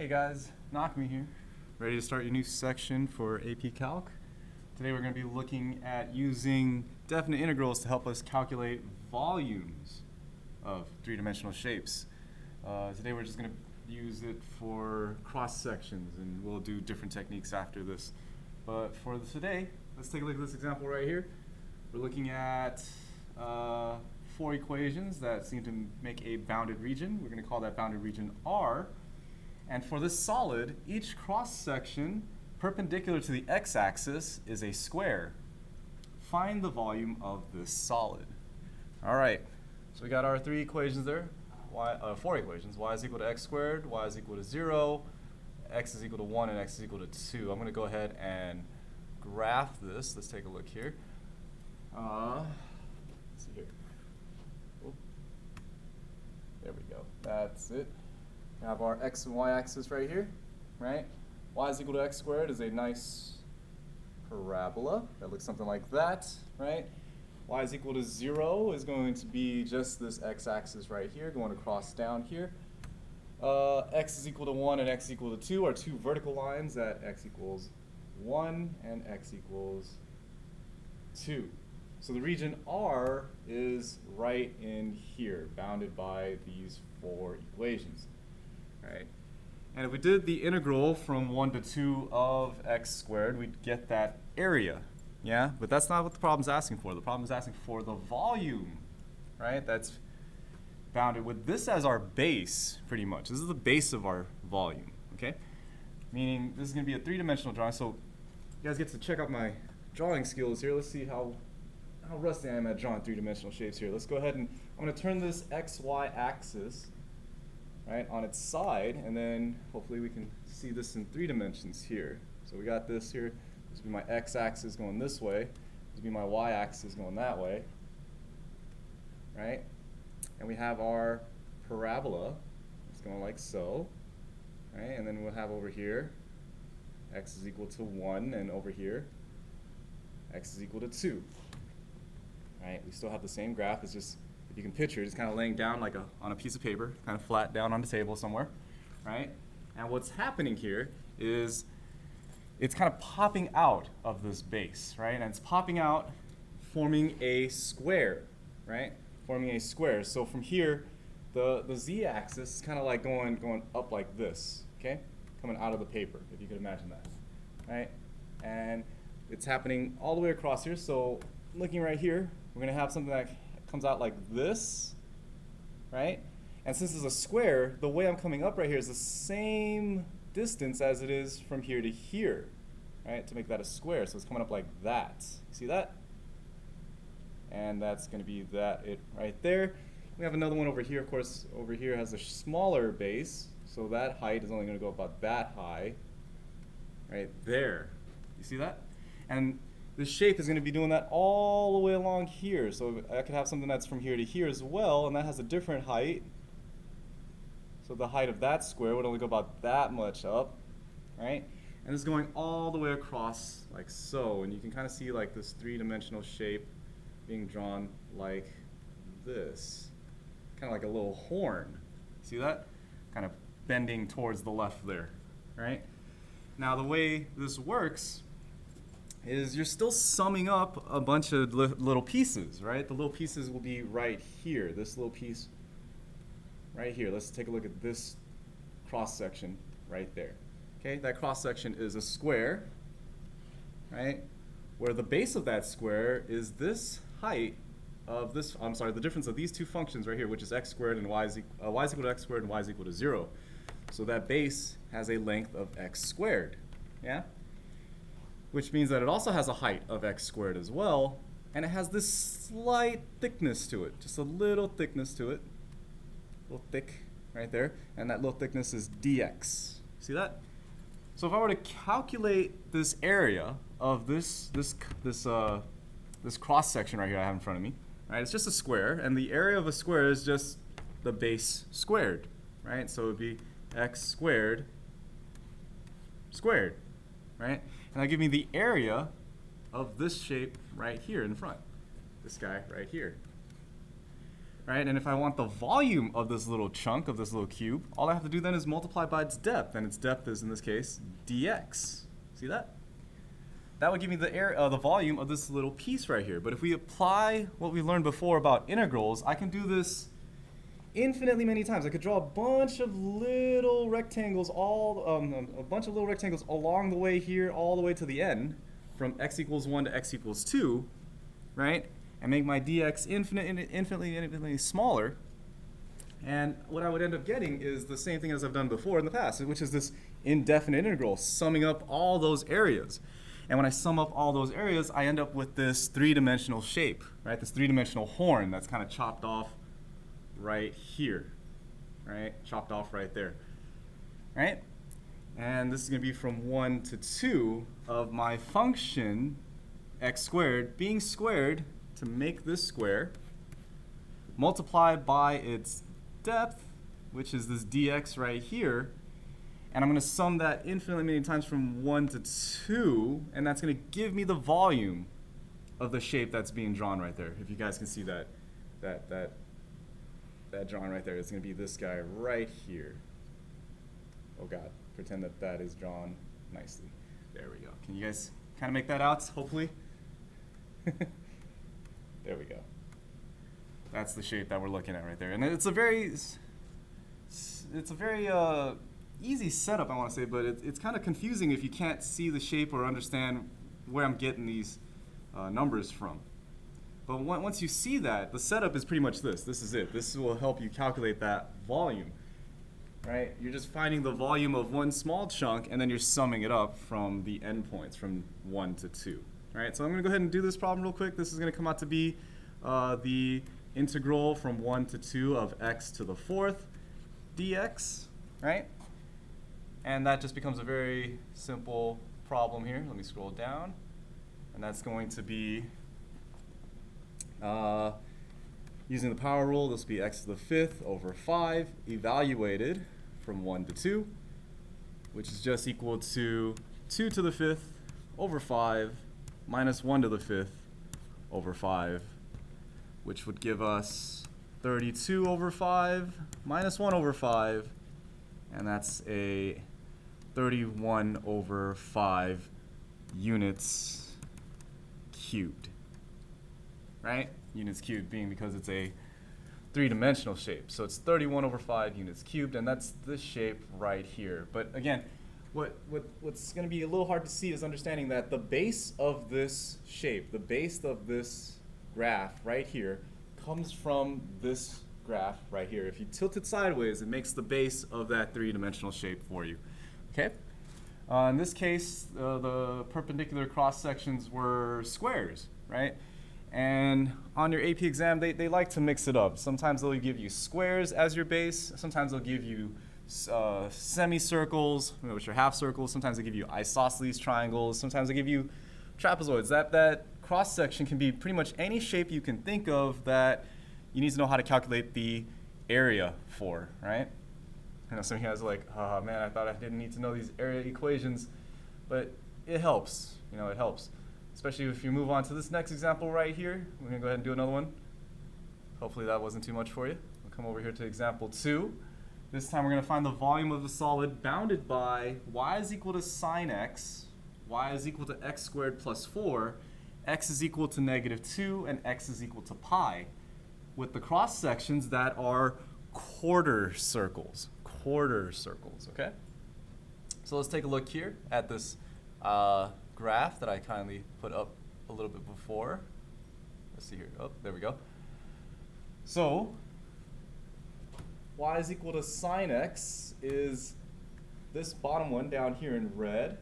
Hey guys, Nakmi here. Ready to start your new section for AP Calc? Today we're going to be looking at using definite integrals to help us calculate volumes of three-dimensional shapes. Today we're just going to use it for cross sections, and we'll do different techniques after this. But for today, let's take a look at this example right here. We're looking at four equations that seem to make a bounded region. We're going to call that bounded region R. And for this solid, each cross-section perpendicular to the x-axis is a square. Find the volume of this solid. All right, so we got our three equations there, four equations. Y is equal to x squared, y is equal to 0, x is equal to 1, and x is equal to 2. I'm going to go ahead and graph this. Let's take a look here. Let's see here. Oh. There we go. That's it. We have our x and y axis right here, right? Y is equal to x squared is a nice parabola that looks something like that, right? Y is equal to 0 is going to be just this x-axis right here going across down here. X is equal to 1 and x equal to 2 are two vertical lines that x equals 1 and x equals 2. So the region R is right in here, bounded by these four equations. Right. And if we did the integral from 1 to 2 of x squared, we'd get that area. Yeah? But that's not what the problem's asking for. The problem is asking for the volume, right? That's bounded with this as our base, pretty much. This is the base of our volume, okay? Meaning this is going to be a three-dimensional drawing. So you guys get to check out my drawing skills here. Let's see how rusty I am at drawing three-dimensional shapes here. Let's go ahead and I'm going to turn this xy axis on its side, and then hopefully we can see this in 3 dimensions here. So we got this here. This will be my x-axis going this way. This will be my y-axis going that way, right? And we have our parabola. It's going like so, right? And then we'll have over here x is equal to 1, and over here x is equal to 2. Right? We still have the same graph. It's just, if you can picture, it's kind of laying down like on a piece of paper, kind of flat down on the table somewhere, right? And what's happening here is it's kind of popping out of this base, right? And it's popping out, forming a square, right? Forming a square. So from here, the z-axis is kind of like going up like this, okay? Coming out of the paper, if you could imagine that, right? And it's happening all the way across here. So looking right here, we're going to have something that comes out like this, right? And since it's a square, the way I'm coming up right here is the same distance as it is from here to here, right? To make that a square, so it's coming up like that. See that? And that's going to be it right there. We have another one over here. Of course, over here has a smaller base, so that height is only going to go about that high, right there. You see that? And the shape is going to be doing that all the way along here. So I could have something that's from here to here as well, and that has a different height. So the height of that square would only go about that much up, right? And it's going all the way across like so. And you can kind of see like this three-dimensional shape being drawn like this. Kind of like a little horn. See that? Kind of bending towards the left there, right? Now the way this works is you're still summing up a bunch of little pieces, right? The little pieces will be right here, this little piece right here. Let's take a look at this cross-section right there. Okay, that cross-section is a square, right? Where the base of that square is this height of this, the difference of these two functions right here, which is x squared and y is equal to x squared and y is equal to 0. So that base has a length of x squared, yeah? Which means that it also has a height of x squared as well, and it has this slight thickness to it, just a little thickness to it, a little thick right there, and that little thickness is dx. See that? So if I were to calculate this area of this cross section right here I have in front of me, right? It's just a square, and the area of a square is just the base squared, right? So it would be x squared squared, right? And that'll give me the area of this shape right here in front. This guy right here. right? And if I want the volume of this little chunk, of this little cube, all I have to do then is multiply by its depth, and its depth is, in this case, dx. See that? That would give me the volume of this little piece right here. But if we apply what we learned before about integrals, I can do this infinitely many times. I could draw a bunch of little rectangles, a bunch of little rectangles along the way here, all the way to the end, from x equals 1 to x equals 2, right? And make my dx infinitely smaller. And what I would end up getting is the same thing as I've done before in the past, which is this indefinite integral, summing up all those areas. And when I sum up all those areas, I end up with this three-dimensional shape, right? This three-dimensional horn that's kind of chopped off right here, right? Chopped off right there, right? And this is going to be from 1 to 2 of my function x squared being squared to make this square, multiplied by its depth, which is this dx right here, and I'm going to sum that infinitely many times from 1 to 2, and that's going to give me the volume of the shape that's being drawn right there. If you guys can see that drawing right there, it's going to be this guy right here. Oh God, pretend that is drawn nicely. There we go. Can you guys kind of make that out, hopefully? There we go. That's the shape that we're looking at right there. And it's a very easy setup, I want to say, but it's kind of confusing if you can't see the shape or understand where I'm getting these numbers from. But once you see that, the setup is pretty much this. This is it. This will help you calculate that volume, right? You're just finding the volume of one small chunk, and then you're summing it up from the endpoints, from 1 to 2. All right, so I'm going to go ahead and do this problem real quick. This is going to come out to be the integral from 1 to 2 of x to the 4th dx, right? And that just becomes a very simple problem here. Let me scroll down. And that's going to be, using the power rule, this will be x to the 5th over 5 evaluated from 1 to 2, which is just equal to 2 to the 5th over 5 minus 1 to the 5th over 5, which would give us 32 over 5 minus 1 over 5, and that's a 31 over 5 units cubed, right? Units cubed being because it's a three-dimensional shape. So it's 31 over 5 units cubed, and that's this shape right here. But again, what's going to be a little hard to see is understanding that the base of this shape, the base of this graph right here, comes from this graph right here. If you tilt it sideways, it makes the base of that three-dimensional shape for you. Okay? In this case, the perpendicular cross sections were squares, right? And on your AP exam, they like to mix it up. Sometimes they'll give you squares as your base. Sometimes they'll give you semicircles, which are half circles. Sometimes they give you isosceles triangles. Sometimes they give you trapezoids. That cross section can be pretty much any shape you can think of that you need to know how to calculate the area for, right? I know some of you guys are like, oh man, I thought I didn't need to know these area equations, but it helps, it helps. Especially if you move on to this next example right here. We're gonna go ahead and do another one. Hopefully that wasn't too much for you. We'll come over here to example 2. This time we're gonna find the volume of the solid bounded by y is equal to sine x, y is equal to x squared plus 4, x is equal to negative 2, and x is equal to pi, with the cross sections that are quarter circles, okay? So let's take a look here at this graph that I kindly put up a little bit before. Let's see here. Oh, there we go. So y is equal to sine x is this bottom one down here in red.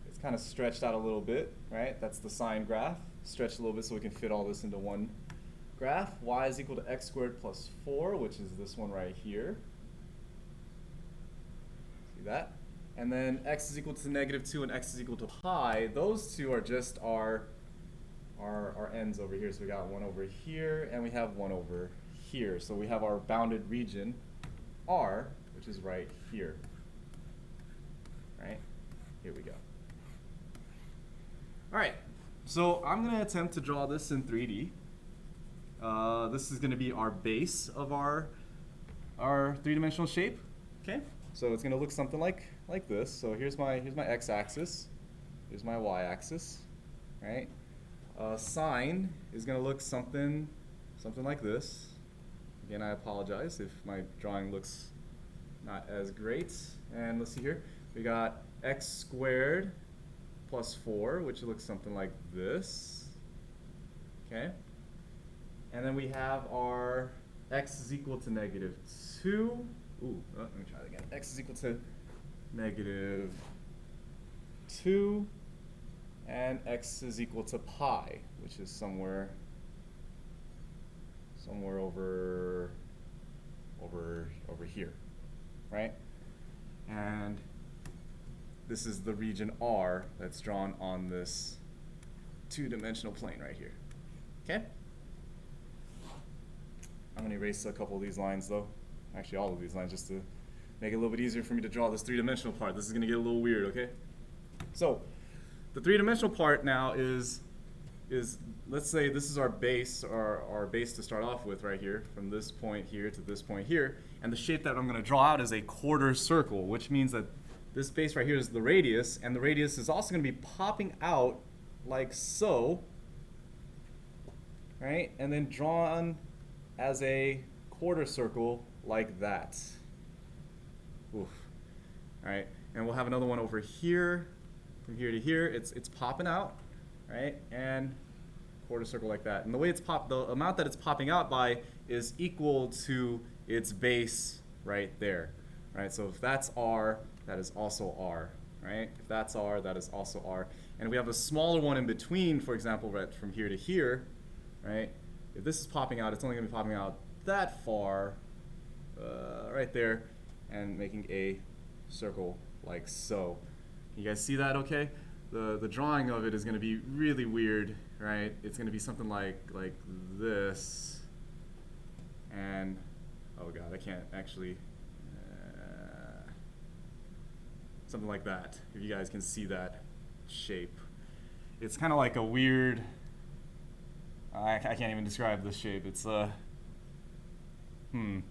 It's kind of stretched out a little bit, right? That's the sine graph. Stretched a little bit so we can fit all this into one graph. Y is equal to x squared plus 4, which is this one right here. See that? And then x is equal to negative 2 and x is equal to pi. Those two are just our ends over here. So we got one over here and we have one over here. So we have our bounded region R, which is right here. Right? Here we go. All right. So I'm going to attempt to draw this in 3D. This is going to be our base of our three-dimensional shape. Okay, so it's going to look something like this. So here's my x-axis, here's my y-axis, right? Sine is going to look something like this. Again, I apologize if my drawing looks not as great. And let's see here, we got x squared plus 4, which looks something like this. Okay, and then we have our x is equal to negative 2. Let me try that again. X is equal to negative 2, and x is equal to pi, which is somewhere over here, right? And this is the region R that's drawn on this two-dimensional plane right here. Okay? I'm going to erase a couple of these lines, though. Actually, all of these lines, just to make it a little bit easier for me to draw this three-dimensional part. This is going to get a little weird, okay? So, the three-dimensional part now is let's say this is our base, our base to start off with right here, from this point here to this point here, and the shape that I'm going to draw out is a quarter circle, which means that this base right here is the radius, and the radius is also going to be popping out like so, right? And then drawn as a quarter circle like that. Oof. All right, and we'll have another one over here, from here to here. It's popping out, right? And quarter circle like that. And the way the amount that it's popping out by is equal to its base right there, right? So if that's R, that is also R, right? If that's R, that is also R. And we have a smaller one in between, for example, right from here to here, right? If this is popping out, it's only going to be popping out that far, right there, and making a circle like so. You guys see that okay? The drawing of it is going to be really weird, right? It's going to be something like this, and oh god, I can't actually, something like that, if you guys can see that shape. It's kind of like a weird, I can't even describe this shape. It's something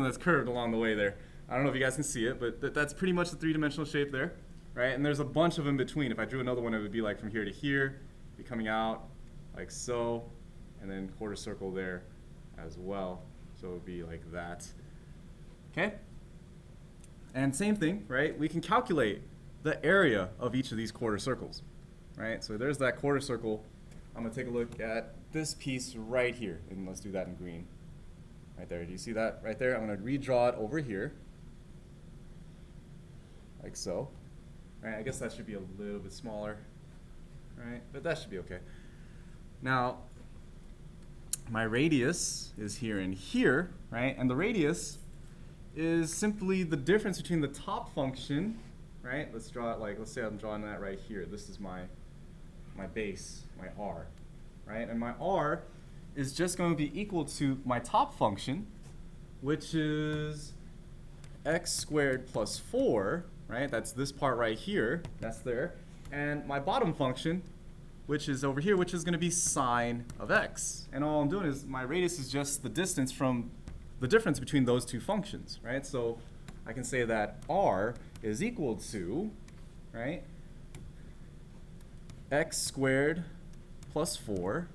that's curved along the way there. I don't know if you guys can see it, but that's pretty much the three-dimensional shape there, right? And there's a bunch of them in between. If I drew another one, it would be like from here to here, be coming out like so, and then quarter circle there as well. So it would be like that. Okay? And same thing, right? We can calculate the area of each of these quarter circles, right? So there's that quarter circle. I'm going to take a look at this piece right here, and let's do that in green. Right there. Do you see that right there? I'm going to redraw it over here, like so. Right? I guess that should be a little bit smaller, right? But that should be okay. Now, my radius is here and here, right? And the radius is simply the difference between the top function, right? Let's draw it like, let's say I'm drawing that right here. This is my base, my R, right? And my R is just going to be equal to my top function, which is x squared plus 4, right? That's this part right here, that's there. And my bottom function, which is over here, which is going to be sine of x. And all I'm doing is my radius is just the distance from the difference between those two functions, right? So I can say that R is equal to, right, x squared plus 4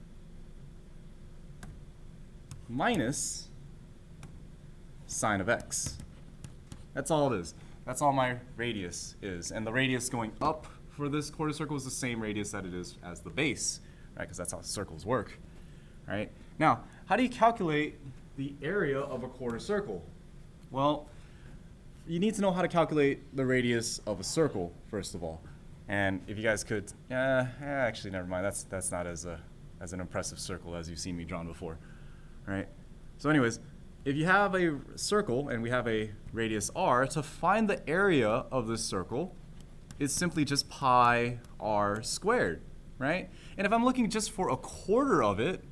minus sine of x. That's all it is. That's all my radius is. And the radius going up for this quarter circle is the same radius that it is as the base, right? Because that's how circles work, right? Now, how do you calculate the area of a quarter circle? Well, you need to know how to calculate the radius of a circle, first of all. And if you guys could, actually, never mind. That's not as an impressive circle as you've seen me drawn before, right? So anyways, if you have a circle and we have a radius r, to find the area of this circle, it's simply just pi r squared, right? And if I'm looking just for a quarter of it,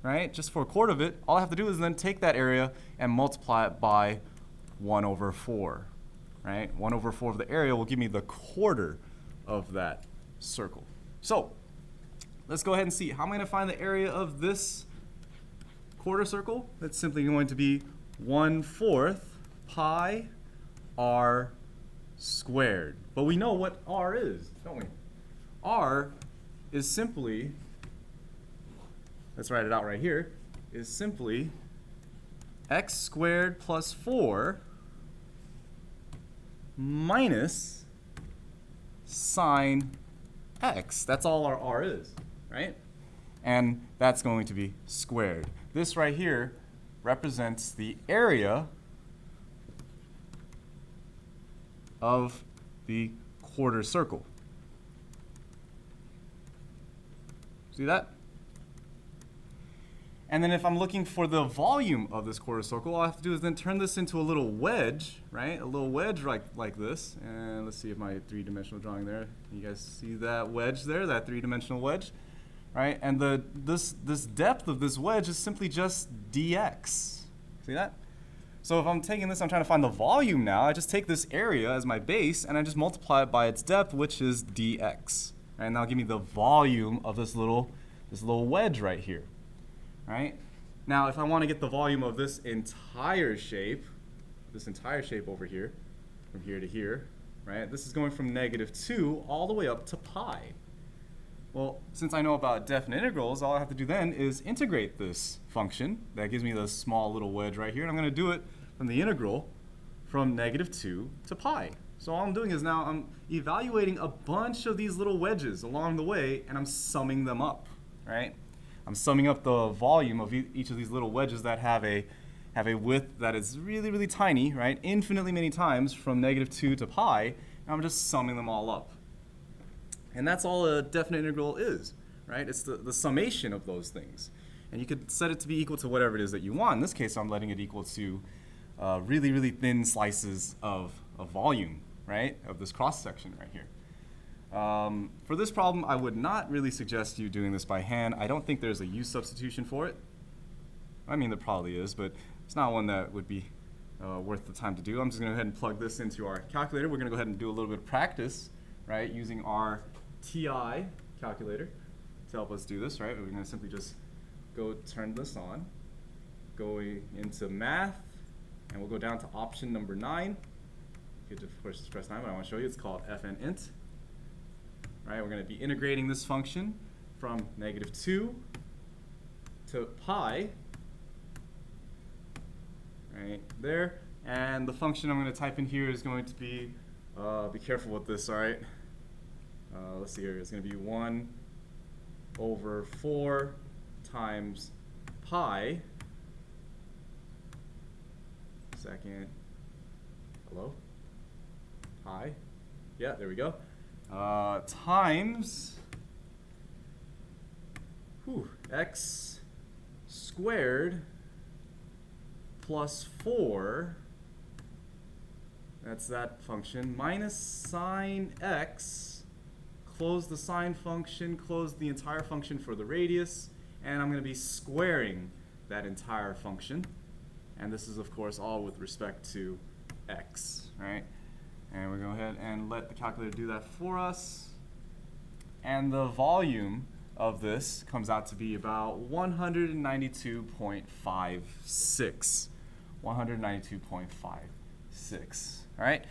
right, just for a quarter of it, all I have to do is then take that area and multiply it by 1 over 4, right? 1 over 4 of the area will give me the quarter of that circle. So let's go ahead and see. How am I going to find the area of this quarter circle, that's simply going to be 1/4 pi r squared. But we know what r is, don't we? R is simply, let's write it out right here, is simply x squared plus 4 minus sine x. That's all our r is, right? And that's going to be squared. This right here represents the area of the quarter circle. See that? And then if I'm looking for the volume of this quarter circle, all I have to do is then turn this into a little wedge, right? A little wedge like this. And let's see if my three-dimensional drawing there. You guys see that wedge there, that three-dimensional wedge, right? And this depth of this wedge is simply just dx. See that? So if I'm taking this, I'm trying to find the volume now. I just take this area as my base, and I just multiply it by its depth, which is dx. And that'll give me the volume of this little wedge right here. Right? Now, if I want to get the volume of this entire shape over here, from here to here, right? This is going from -2 all the way up to pi. Well, since I know about definite integrals, all I have to do then is integrate this function. That gives me the small little wedge right here, and I'm going to do it from the integral from -2 to pi. So all I'm doing is now I'm evaluating a bunch of these little wedges along the way, and I'm summing them up, right? I'm summing up the volume of each of these little wedges that have a width that is really, really tiny, right? Infinitely many times from -2 to pi, and I'm just summing them all up. And that's all a definite integral is, right? It's the summation of those things. And you could set it to be equal to whatever it is that you want. In this case, I'm letting it equal to really, really thin slices of volume, right? Of this cross-section right here. For this problem, I would not really suggest you doing this by hand. I don't think there's a U substitution for it. I mean, there probably is, but it's not one that would be worth the time to do. I'm just going to go ahead and plug this into our calculator. We're going to go ahead and do a little bit of practice, right, using our TI calculator to help us do this, right? We're going to simply just go turn this on, go into math, and we'll go down to option number 9. You could, of course, just press 9, but I want to show you. It's called fnint. Right, we're going to be integrating this function from -2 to pi, right there. And the function I'm going to type in here is going to be careful with this, all right? Let's see here. It's going to be 1/4 times pi. Second. Hello? Pi. Yeah, there we go. Times x squared plus 4, that's that function, minus sine x, close the sine function, close the entire function for the radius, and I'm going to be squaring that entire function. And this is, of course, all with respect to x, right? And we're going to go ahead and let the calculator do that for us. And the volume of this comes out to be about 192.56. 192.56. All right?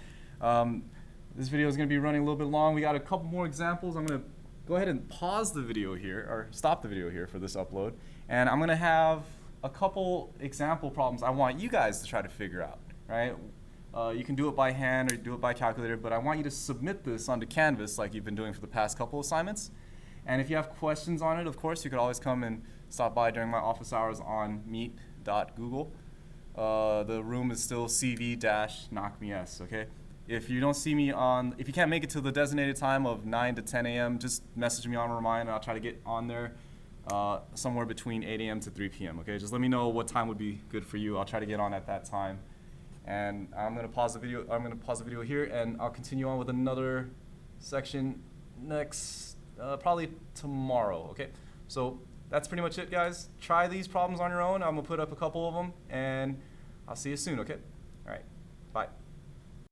This video is going to be running a little bit long. We got a couple more examples. I'm going to go ahead and pause the video here, or stop the video here for this upload. And I'm going to have a couple example problems I want you guys to try to figure out, right? You can do it by hand or do it by calculator, but I want you to submit this onto Canvas like you've been doing for the past couple assignments. And if you have questions on it, of course, you could always come and stop by during my office hours on meet.google. The room is still CV-knockmes, okay? If you don't see me if you can't make it to the designated time of 9 to 10 a.m., just message me on Remind, and I'll try to get on there somewhere between 8 a.m. to 3 p.m., okay? Just let me know what time would be good for you. I'll try to get on at that time. And I'm going to pause the video. I'm going to pause the video here, and I'll continue on with another section next, probably tomorrow. Okay. So that's pretty much it, guys. Try these problems on your own. I'm going to put up a couple of them, and I'll see you soon. Okay. All right. Bye.